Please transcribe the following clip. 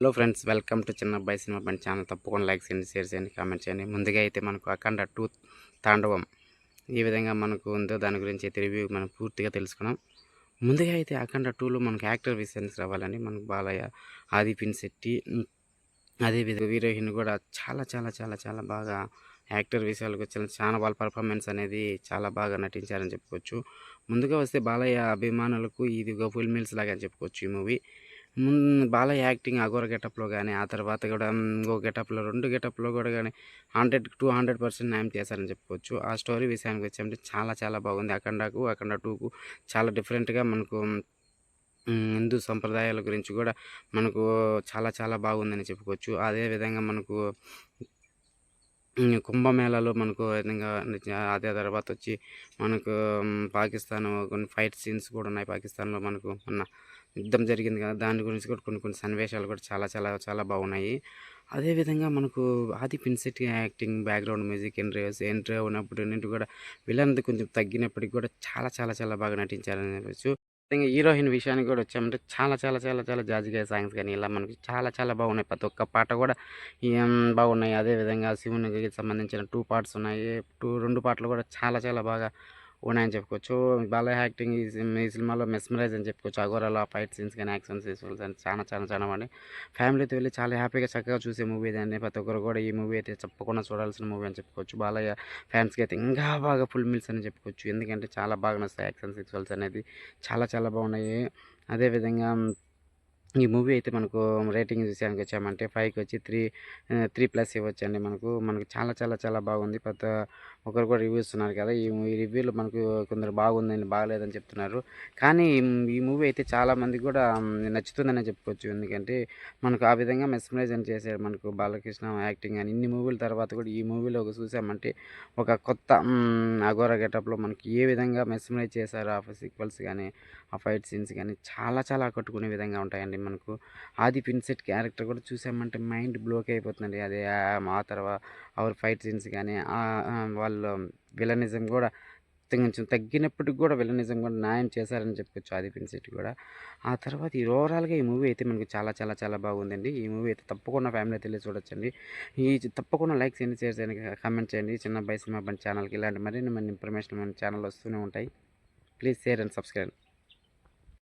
Hello friends, welcome to చిన్న అబ్బాయి cinema బండి ఛానల్. తప్పకుండా లైక్ చేయండి, షేర్ చేయండి, కామెంట్ చేయండి. ముందుగా అయితే మనకు అఖండ 2 తాండవం ఏ విధంగా మనకు ఉందో దాని గురించి అయితే రివ్యూ మనం పూర్తిగా తెలుసుకున్నాం. ముందుగా అయితే అఖండ 2లో మనకు యాక్టర్ విషయానికి రావాలండి. మనకు బాలయ్య, ఆది పినిశెట్టి, అదేవిధంగా హీరోయిన్ కూడా చాలా చాలా చాలా చాలా బాగా యాక్టర్ విషయాలకు వచ్చిన చాలా వాళ్ళ పర్ఫార్మెన్స్ అనేది చాలా బాగా నటించారని చెప్పుకోవచ్చు. ముందుగా వస్తే బాలయ్య అభిమానులకు ఇది ఒక ఫుల్ మీల్స్ లాగా అని చెప్పుకోవచ్చు ఈ మూవీ. బాలయ్య యాక్టింగ్ అఘోర గెటప్‌లో గాని, ఆ తర్వాత కూడా ఇంకో గెటప్‌లో 2 గెటప్‌లో కూడా గాని 100% న్యాయం చేశారని చెప్పుకోవచ్చు. ఆ స్టోరీ విషయానికి వచ్చామంటే చాలా చాలా బాగుంది. అఖండ 2కు చాలా డిఫరెంట్‌గా మనకు హిందూ సంప్రదాయాల గురించి కూడా మనకు చాలా చాలా బాగుందని చెప్పుకోవచ్చు. అదే విధంగా మనకు కుంభమేళాలో మనకు విధంగా అదే తర్వాతొచ్చి మనకు పాకిస్తాను కొన్ని ఫైట్ సీన్స్ కూడా ఉన్నాయి. పాకిస్తాన్‌లో మనకు మొన్న యుద్ధం జరిగింది కదా! దాని గురించి కూడా కొన్ని కొన్ని సన్నివేశాలు కూడా చాలా చాలా చాలా బాగున్నాయి. అదే విధంగా మనకు Aadhi Pinisetty acting, background music, entry అవునప్పుడు నుండి కూడా విలన్‌ది కొంచెం తగ్గినప్పటికి కూడా చాలా చాలా చాలా బాగా నటించారని చెప్పొచ్చు. ఇంగ హీరోయిన్ విషయానికి కూడా వచ్చామంటే చాలా చాలా చాలా చాలా 'జాజికాయ' సాంగ్స్ గాని ఇలా మనకి చాలా చాలా బాగున్నాయి. ప్రతి ఒక్క పాట కూడా బాగున్నాయి. అదే విధంగా శివునికి సంబంధించిన 2 పార్ట్స్ ఉన్నాయి. 2 పాటలు కూడా చాలా చాలా బాగా ఉన్నాయని చెప్పుకోవచ్చు. బాలయ్య యాక్టింగ్ ఈ సినిమాలో మెస్మరైజ్ అని చెప్పుకోవచ్చు. అఘోరాలో ఆ ఫైట్ సీన్స్ గాని, యాక్షన్ సీన్స్ గాని చాలా చాలా చాలా బాగున్నాయి. ఫ్యామిలీతో వెళ్లి చాలా హ్యాపీగా చక్కగా చూసే మూవీ ఇదండి. ప్రతి ఒక్కరు కూడా ఈ మూవీ అయితే తప్పకుండా చూడాల్సిన మూవీ అని చెప్పుకోవచ్చు. బాలయ్య ఫ్యాన్స్‌కి అయితే ఇంకా బాగా ఫుల్ మీల్స్ అని చెప్పుకోవచ్చు. ఎందుకంటే చాలా బాగా నచ్చుతాయి యాక్షన్ సీక్వెన్స్ అనేది చాలా చాలా బాగున్నాయి. అదే విధంగా ఈ మూవీ అయితే మనకు రేటింగ్ విషయానికి వచ్చామంటే 5కి వచ్చి 3+ ఇవ్వచ్చండి మనకు. మనకు చాలా చాలా చాలా బాగుంది. ఒకరు కూడా రివ్యూస్ ఉన్నారు కదా! ఈ రివ్యూలో మనకు కొందరు బాగుందని, బాగలేదని చెప్తున్నారు. కానీ ఈ మూవీ అయితే చాలా మందికి కూడా నచ్చుతుందనే చెప్పుకోవచ్చు. ఎందుకంటే మనకు ఆ విధంగా మెస్మరైజ్ అని చేశాడు మనకు బాలకృష్ణ యాక్టింగ్ అని. ఇన్ని మూవీల తర్వాత కూడా ఈ మూవీలో చూసామంటే ఒక కొత్త అఘోర గెటప్‌లో మనకి ఏ విధంగా మెస్మరైజ్ చేశారో ఆ సీక్వెల్స్ గాని, ఆ ఫైట్ సీన్స్ గాని చాలా చాలా ఆకట్టుకునే విధంగా ఉంటాయండి మనకు. ఆది పినిశెట్టి క్యారెక్టర్ కూడా చూసామంటే మైండ్ బ్లోక్ అయిపోతుందండి. అదే ఆ అవర్ ఫైట్ సీన్స్ గాని, వాళ్ళ విలనిజం కూడా కొంచెం తగ్గినప్పటికి కూడా విలనిజం కూడా న్యాయం చేశారని చెప్పొచ్చు ఆది పినిశెట్టి కూడా. ఆ తర్వాత ఈ ఓవరాల్‌గా ఈ మూవీ అయితే మనకు చాలా చాలా చాలా బాగుందండి. ఈ మూవీ అయితే తప్పకుండా ఫ్యామిలీతో ఎళ్లి చూడొచ్చండి. తప్పకుండా లైక్ చేయండి, షేర్ చేయండి, కామెంట్ చేయండి. చిన్న అబ్బాయి సినిమా బండి ఛానల్‌కి ఇలాంటి మరిన్ని ఇన్ఫర్మేషన్ మన ఛానల్‌లో వస్తూనే ఉంటాయి. Please share and subscribe.